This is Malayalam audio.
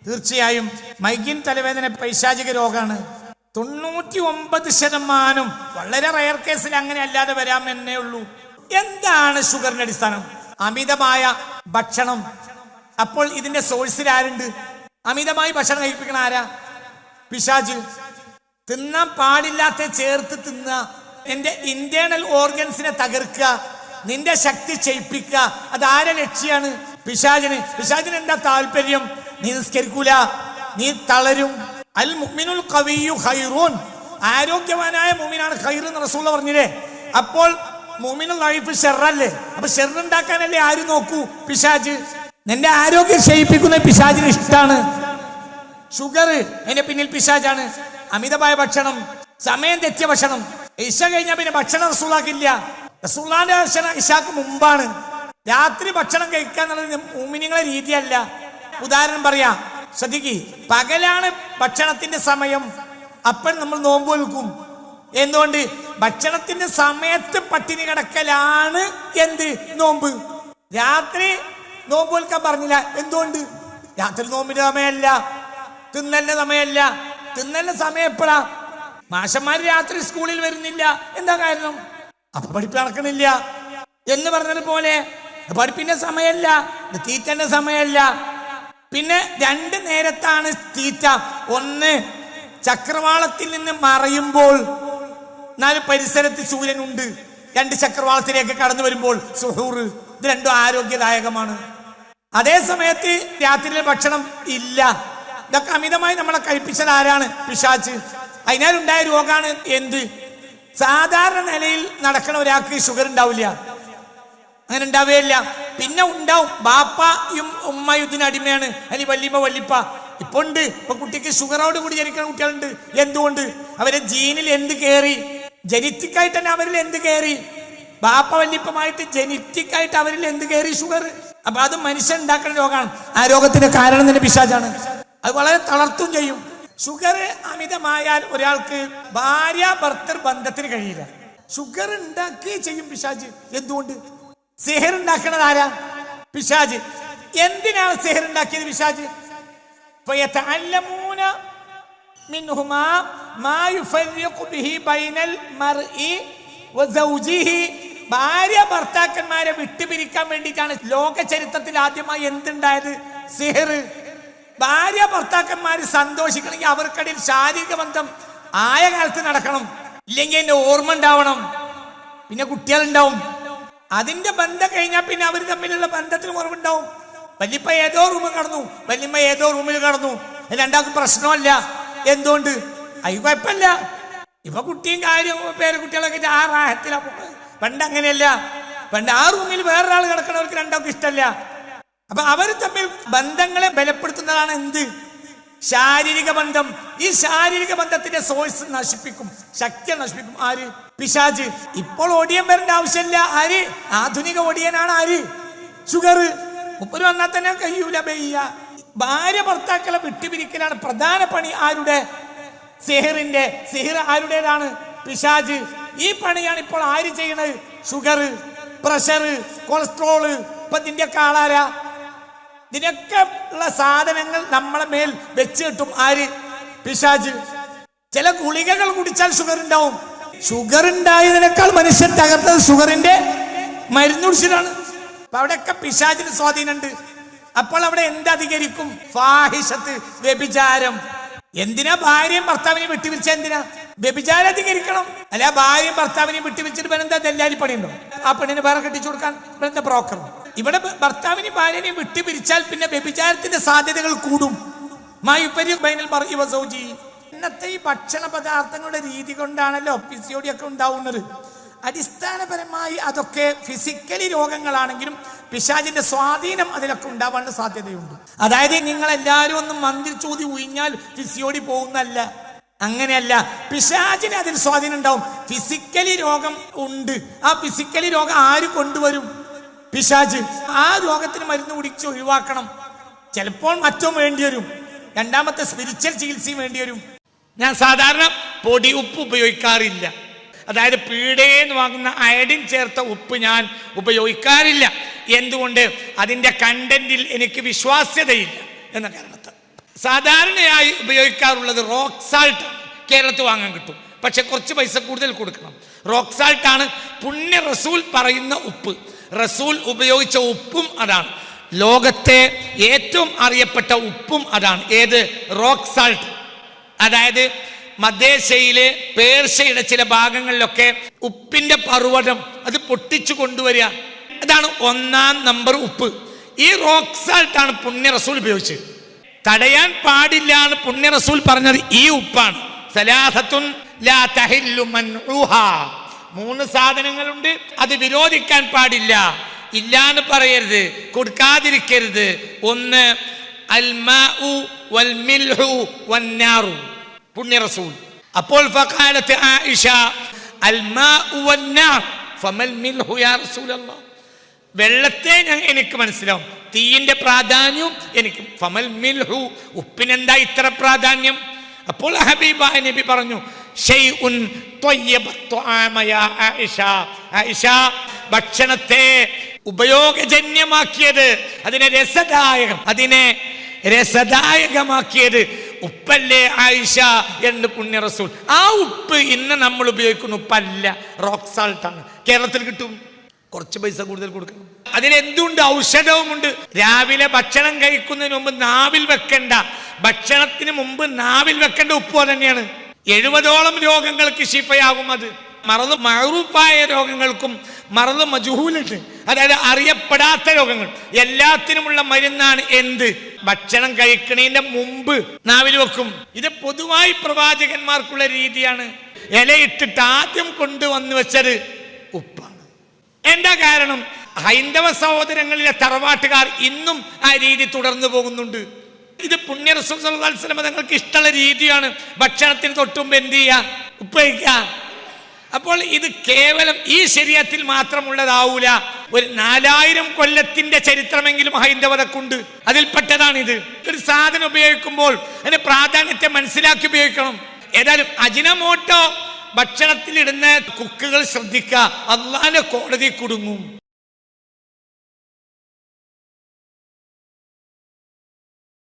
തീർച്ചയായും മൈഗ്രെയിൻ തലവേദന പൈശാചിക രോഗമാണ്. 99% വളരെ റയർ കേസിൽ അങ്ങനെ അല്ലാതെ വരാമെന്നേ ഉള്ളൂ. എന്താണ് ഷുഗറിന്റെ അടിസ്ഥാനം? അമിതമായ ഭക്ഷണം. അപ്പോൾ ഇതിന്റെ സോഴ്സിൽ ആരുണ്ട്? അമിതമായി ഭക്ഷണം കഴിപ്പിക്കണ ആരാ? പിശാച്. തിന്നാൻ പാടില്ലാത്ത ചേർത്ത് തിന്നുക, നിന്റെ ഇന്റേണൽ ഓർഗൻസിനെ തകർക്കുക, നിന്റെ ശക്തി ക്ഷയിപ്പിക്കുക. അതാരെ ലക്ഷ്യമാണ്? പിശാചിന്. പിശാചിന് എന്താ താല്പര്യം? നീ നിസ്കരിക്കൂല, നീ തളരും. അൽ മുഅ്മിനുൽ ഖവിയ്യു ഖൈറുൻ, ആരോഗ്യവാനായ മുഅ്മിനാണ് ഖൈർ എന്ന് റസൂൽ പറഞ്ഞില്ലേ. അപ്പോൾ മുഅ്മിനുൽ ലൈഫ് ഷർറല്ലേ? അപ്പൊ ഷർറുണ്ടാക്കാനല്ലേ ആര് നോക്കൂ? പിശാച്. നിന്റെ ആരോഗ്യം ക്ഷയിപ്പിക്കുന്ന പിശാചിന് ഇഷ്ടമാണ്. ഷുഗർ അതിന്റെ പിന്നിൽ പിശാചാണ്. അമിതമായ ഭക്ഷണം, സമയം തെറ്റിയ ഭക്ഷണം. ഇശ കഴിഞ്ഞാൽ പിന്നെ ഭക്ഷണം റസൂലാക്കില്ല. റസൂലുള്ളാഹിന്റെ ഭക്ഷണം ഇശാക്ക് മുമ്പാണ്. രാത്രി ഭക്ഷണം കഴിക്കുക എന്നുള്ളത് മുഅ്മിനീങ്ങളുടെ രീതിയല്ല. ഉദാഹരണം പറയാം, ശ്രദ്ധിക്ക്. പകലാണ് ഭക്ഷണത്തിന്റെ സമയം, അപ്പോൾ നമ്മൾ നോമ്പ് വെക്കും. എന്തുകൊണ്ട്? ഭക്ഷണത്തിന്റെ സമയത്ത് പട്ടിണി കിടക്കലാണ് എന്ത്? നോമ്പ്. രാത്രി നോമ്പ് വെക്കാൻ പറഞ്ഞില്ല. എന്തുകൊണ്ട്? രാത്രി നോമ്പിന്റെ സമയമല്ല, തിന്നലിന്റെ സമയമല്ല. തിന്നലിന്റെ സമയം എപ്പോഴാ? മാഷന്മാര് രാത്രി സ്കൂളിൽ വരുന്നില്ല. എന്താ കാരണം? അപ്പൊ പഠിപ്പ് നടക്കണില്ല എന്ന് പറഞ്ഞതുപോലെ പഠിപ്പിന്റെ സമയമല്ല, തീറ്റന്റെ സമയമല്ല. പിന്നെ 2 നേരത്താണ് തീറ്റ. ഒന്ന് ചക്രവാളത്തിൽ നിന്ന് മറയുമ്പോൾ, 4 പരിസരത്ത് സൂര്യനുണ്ട്. 2 ചക്രവാളത്തിലേക്ക് കടന്നു വരുമ്പോൾ സുഹൂർ. ഇത് രണ്ടും ആരോഗ്യദായകമാണ്. അതേ സമയത്ത് രാത്രിയിലെ ഭക്ഷണം ഇല്ല. ഇതൊക്കെ അമിതമായി നമ്മളെ കഴിപ്പിച്ചത് ആരാണ്? പിശാച്. അതിനാലുണ്ടായ രോഗമാണ് എന്ത്? സാധാരണ നിലയിൽ നടക്കണ ഒരാൾക്ക് ഷുഗർ ഉണ്ടാവില്ല, അങ്ങനെ ഉണ്ടാവുകയില്ല. പിന്നെ ഉണ്ടാവും ബാപ്പയും ഉമ്മയും ഇതിന് അടിമയാണ്, അല്ലെങ്കിൽ വല്ലിപ്പ. ഇപ്പൊ ഉണ്ട്. ഇപ്പൊ കുട്ടിക്ക് ഷുഗറോട് കൂടി ജനിക്കുന്ന കുട്ടികളുണ്ട്. എന്തുകൊണ്ട്? അവരെ ജീനിൽ എന്ത് കയറി? ജനറ്റിക്കായിട്ട് തന്നെ അവരിൽ എന്ത് കയറി? ബാപ്പ വല്ലിപ്പമായിട്ട് ജനറ്റിക്കായിട്ട് അവരിൽ എന്ത് കയറി? ഷുഗർ. അപ്പൊ അത് മനുഷ്യൻ ഉണ്ടാക്കുന്ന രോഗമാണ്. ആ രോഗത്തിന്റെ കാരണം തന്നെ പിശാചാണ്. അത് വളരെ തളർത്തും ചെയ്യും. ഷുഗർ അമിതമായാൽ ഒരാൾക്ക് ഭാര്യ ഭർത്തൃ ബന്ധത്തിന് കഴിയില്ല. ഷുഗർ ഉണ്ടാക്കി ചെയ്യും പിശാച്. എന്തുകൊണ്ട്? സിഹർ ഉണ്ടാക്കുന്നത് ആരാ? പിശാച്. എന്തിനാണ് സിഹർ ഉണ്ടാക്കിയത് പിശാച്? ഫയതഅല്ലമൂന മിൻഹുമാ മാ യുഫർരിഖു ബിഹി ബൈനൽ മർഇ വസൗജിഹി. ഭാര്യ ഭർത്താക്കന്മാരെ വിട്ടുപിരിക്കാൻ വേണ്ടിയിട്ടാണ് ലോക ചരിത്രത്തിൽ ആദ്യമായി എന്തുണ്ടായത്? സിഹർ. ഭാര്യ ഭർത്താക്കന്മാര് സന്തോഷിക്കണമെങ്കിൽ അവർക്കിടയിൽ ശാരീരിക ബന്ധം ആയ കാലത്ത് നടക്കണം, ഇല്ലെങ്കിൽ എന്റെ ഓർമ്മ ഉണ്ടാവണം, പിന്നെ കുട്ടികളുണ്ടാവും. അതിന്റെ ബന്ധം കഴിഞ്ഞാൽ പിന്നെ അവർ തമ്മിലുള്ള ബന്ധത്തിന് കുറവുണ്ടാവും. വല്യപ്പ ഏതോ റൂമിൽ കടന്നു, വല്യമ്മ ഏതോ റൂമിൽ കടന്നു, രണ്ടാൾക്കും പ്രശ്നമല്ല. എന്തുകൊണ്ട്? അത് കുഴപ്പമില്ല. ഇപ്പൊ കുട്ടിയും കാര്യവും പേരക്കുട്ടികളൊക്കെ ആ റാഹത്തിലാ. പണ്ട് അങ്ങനെയല്ല. പണ്ട് ആ റൂമിൽ വേറൊരാൾ കിടക്കണവർക്ക് രണ്ടാൾക്കും ഇഷ്ടമല്ല. അപ്പൊ അവർ തമ്മിൽ ബന്ധങ്ങളെ ബലപ്പെടുത്തുന്നതാണ് എന്ത്? ശാരീരിക ബന്ധം. ഈ ശാരീരിക ബന്ധത്തിന്റെ സോഴ്സ് നശിപ്പിക്കും, ശക്തി നശിപ്പിക്കും. ആര്? പിശാച്. ഇപ്പോൾ ഒടിയൻ വരേണ്ട ആവശ്യമില്ല. ആര്? ആധുനിക ഒടിയനാണ് ആര്? ഷുഗർ. മുപ്പര് വന്നാൽ തന്നെ കഴിയൂല ബയ്യ. ഭാര്യ ഭർത്താക്കളെ വിട്ടുപിരിക്കലാണ് പ്രധാന പണി. ആരുടെ? സിഹറിന്റെ. സിഹർ ആരുടേതാണ്? പിശാച്. ഈ പണിയാണ് ഇപ്പോൾ ആര് ചെയ്യണത്? Sugar, pressure, cholesterol. ഇപ്പൊ ഇതിന്റെയൊക്കെ ആളാരാ? ഇതിനൊക്കെ ഉള്ള സാധനങ്ങൾ നമ്മളെ മേൽ വെച്ച് കിട്ടും. ആര്? പിശാച്. ചില ഗുളികകൾ കുടിച്ചാൽ ഷുഗർ ഉണ്ടാവും. ഷുഗർ ഉണ്ടായതിനേക്കാൾ മനുഷ്യൻ തകർത്തത് ഷുഗറിന്റെ മരുന്ന് കുടിച്ചിട്ടാണ്. അപ്പൊ അവിടെയൊക്കെ പിശാചിന് സ്വാധീനമുണ്ട്. അപ്പോൾ അവിടെ എന്തധികരിക്കും? ഫാഹിഷത്ത്, വ്യഭിചാരം. എന്തിനാ ഭാര്യയും ഭർത്താവിനെയും വിട്ടുപിരിച്ച? എന്തിനാ? വ്യഭിചാരം അധികരിക്കണം. അല്ല ഭാര്യയും ഭർത്താവിനെയും വിട്ടുപിരിച്ചിട്ട് ഇവനെന്താ ദല്ലാരി പണിയുണ്ടോ? ആ പെണ്ണിന് വേറെ കെട്ടിച്ചു കൊടുക്കാൻ ഇവനെന്താ ബ്രോക്കർ? ഇവിടെ ഭർത്താവിനെയും ഭാര്യനെയും വിട്ടുപിരിച്ചാൽ പിന്നെ വ്യഭിചാരത്തിന്റെ സാധ്യതകൾ കൂടും. ഇന്നത്തെ ഈ ഭക്ഷണ പദാർത്ഥങ്ങളുടെ രീതി കൊണ്ടാണല്ലോ PCOD ഒക്കെ ഉണ്ടാവുന്നത്. അടിസ്ഥാനപരമായി അതൊക്കെ ഫിസിക്കലി രോഗങ്ങളാണെങ്കിലും പിശാചിന്റെ സ്വാധീനം അതിലൊക്കെ ഉണ്ടാവാനുള്ള സാധ്യതയുണ്ട്. അതായത് നിങ്ങൾ എല്ലാവരും ഒന്നും മന്ദിർ ചോദ്യം ഉഴിഞ്ഞാൽ PCOD പോകുന്നല്ല, അങ്ങനെയല്ല. പിശാചിന് അതിൽ സ്വാധീനം ഉണ്ടാവും. ഫിസിക്കലി രോഗം ഉണ്ട്. ആ ഫിസിക്കലി രോഗം ആര് കൊണ്ടുവരും? പിശാച്. ആ രോഗത്തിന് മരുന്ന് കുടിച്ച് ഒഴിവാക്കണം. ചിലപ്പോൾ മറ്റും വേണ്ടി വരും. രണ്ടാമത്തെ സ്പിരിച്വൽ ചികിത്സയും വേണ്ടി വരും. ഞാൻ സാധാരണ പൊടി ഉപ്പ് ഉപയോഗിക്കാറില്ല. അതായത് പീടേന്ന് വാങ്ങുന്ന അയഡിൻ ചേർത്ത ഉപ്പ് ഞാൻ ഉപയോഗിക്കാറില്ല. എന്തുകൊണ്ട്? അതിൻ്റെ കണ്ടന്റിൽ എനിക്ക് വിശ്വാസ്യതയില്ല എന്ന കാരണത്താൽ. സാധാരണയായി ഉപയോഗിക്കാറുള്ളത് റോക്ക് സാൾട്ട് കേരളത്തിൽ വാങ്ങാൻ കിട്ടും, പക്ഷെ കുറച്ച് പൈസ കൂടുതൽ കൊടുക്കണം. റോക്ക് സാൾട്ട് ആണ് പുണ്യ റസൂൽ പറയുന്ന ഉപ്പ്. റസൂൽ ഉപയോഗിച്ച ഉപ്പും അതാണ്. ലോകത്തെ ഏറ്റവും അറിയപ്പെട്ട ഉപ്പും അതാണ്. ഏത്? Rock salt. അതായത് മധ്യേഷ്യയിലെ പേർഷ്യയുടെ ചില ഭാഗങ്ങളിലൊക്കെ ഉപ്പിന്റെ പർവ്വതം അത് പൊട്ടിച്ചു കൊണ്ടുവരിക, അതാണ് 1-ാം നമ്പർ ഉപ്പ്. ഈ റോക്ക് സാൾട്ട് ആണ് പുണ്യ റസൂൽ ഉപയോഗിച്ചത്. തടയാൻ പാടില്ല എന്ന് പുണ്യ റസൂൽ പറഞ്ഞത് ഈ ഉപ്പാണ്. സലാസത്തുൻ ലാ തഹില്ലു മൻഉഹാ. 3 സാധനങ്ങളുണ്ട്, അത് വിരോധിക്കാൻ പാടില്ല. ഇല്ലാന്ന് പറയരുത്, കൊടുക്കാതിരിക്കരുത്. 1 അൽമാഉ വൽ മിൽഹു വന്നാറു. പുണ്യ റസൂൽ. അപ്പോൾ ഫഖാലത്ത് ആയിഷ അൽമാഉ വന്നാർ ഫമൽ മിൽഹു യാ റസൂലല്ലാഹ്. വെള്ളത്തെ എനിക്ക് മനസ്സിലാവും, തീയിന്റെ പ്രാധാന്യവും എനിക്ക്. ഫമൽ മിൽഹു, ഉപ്പിനെന്താ ഇത്ര പ്രാധാന്യം? അപ്പോൾ ഹബീബായ നബി പറഞ്ഞു ഷൈഉൻ ത്വയ്യബ ത്വആമ യാ ആയിഷ. ആയിഷ, ഭക്ഷണത്തെ ഉപയോഗജന്യമാക്കിയത്, അതിനെ രസദായകമാക്കിയത് ഉപ്പല്ലേ ആയിഷ എന്ന് പുണ്യ റസൂൽ. ആ ഉപ്പ് ഇന്ന് നമ്മൾ ഉപയോഗിക്കുന്ന ഉപ്പല്ല, റോക്ക് സാൾട്ട് ആണ്. കേരളത്തിൽ കിട്ടും, കുറച്ച് പൈസ കൂടുതൽ കൊടുക്കണം. അതിലെന്തുണ്ട്? ഔഷധവുമുണ്ട്. രാവിലെ ഭക്ഷണം കഴിക്കുന്നതിന് മുമ്പ് നാവിൽ വെക്കേണ്ട, ഭക്ഷണത്തിന് മുമ്പ് നാവിൽ വെക്കേണ്ട ഉപ്പ് തന്നെയാണ്. 70ഓളം രോഗങ്ങൾക്ക് ശിഫയാകും അത്. മറന്ന് മഅറൂഫായ രോഗങ്ങൾക്കും മറന്ന് മജ്ഹൂലുണ്ട്, അതായത് അറിയപ്പെടാത്ത രോഗങ്ങൾ, എല്ലാത്തിനുമുള്ള മരുന്നാണ് എന്ത്? ഭക്ഷണം കഴിക്കുന്നതിന്റെ മുമ്പ് നാവിൽ വെക്കും. ഇത് പൊതുവായി പ്രവാചകന്മാർക്കുള്ള രീതിയാണ്. ഇലയിട്ടിട്ട് ആദ്യം കൊണ്ടുവന്ന് വെച്ചത് ഉപ്പാണ്. എന്താ കാരണം? ഹൈന്ദവ സഹോദരങ്ങളിലെ തറവാട്ടുകാർ ഇന്നും ആ രീതി തുടർന്നു പോകുന്നുണ്ട്. ഇത് പുണ്യ റസൂൽ സല്ലല്ലാഹു അലൈഹി വസല്ലം തങ്ങൾക്ക് ഇഷ്ടമുള്ള രീതിയാണ്. ഭക്ഷണത്തിന് തൊട്ടുമ്പ് എന്ത് ചെയ്യുക? ഉപ്പ് കഴിക്കുക. അപ്പോൾ ഇത് കേവലം ഈ ശരീഅത്തിൽ മാത്രമുള്ളതാവൂല. ഒരു 4000 കൊല്ലത്തിന്റെ ചരിത്രമെങ്കിലും ഹൈന്ദവതക്കുണ്ട്. അതിൽപ്പെട്ടതാണിത്. ഒരു സാധനം ഉപയോഗിക്കുമ്പോൾ അതിന്റെ പ്രാധാന്യത്തെ മനസ്സിലാക്കി ഉപയോഗിക്കണം. ഏതായാലും അജിനമോട്ടോ ഭക്ഷണത്തിലിടുന്ന കുക്കുകൾ ശ്രദ്ധിക്കുക, അള്ളാന്റെ കോടതി കുടുങ്ങും.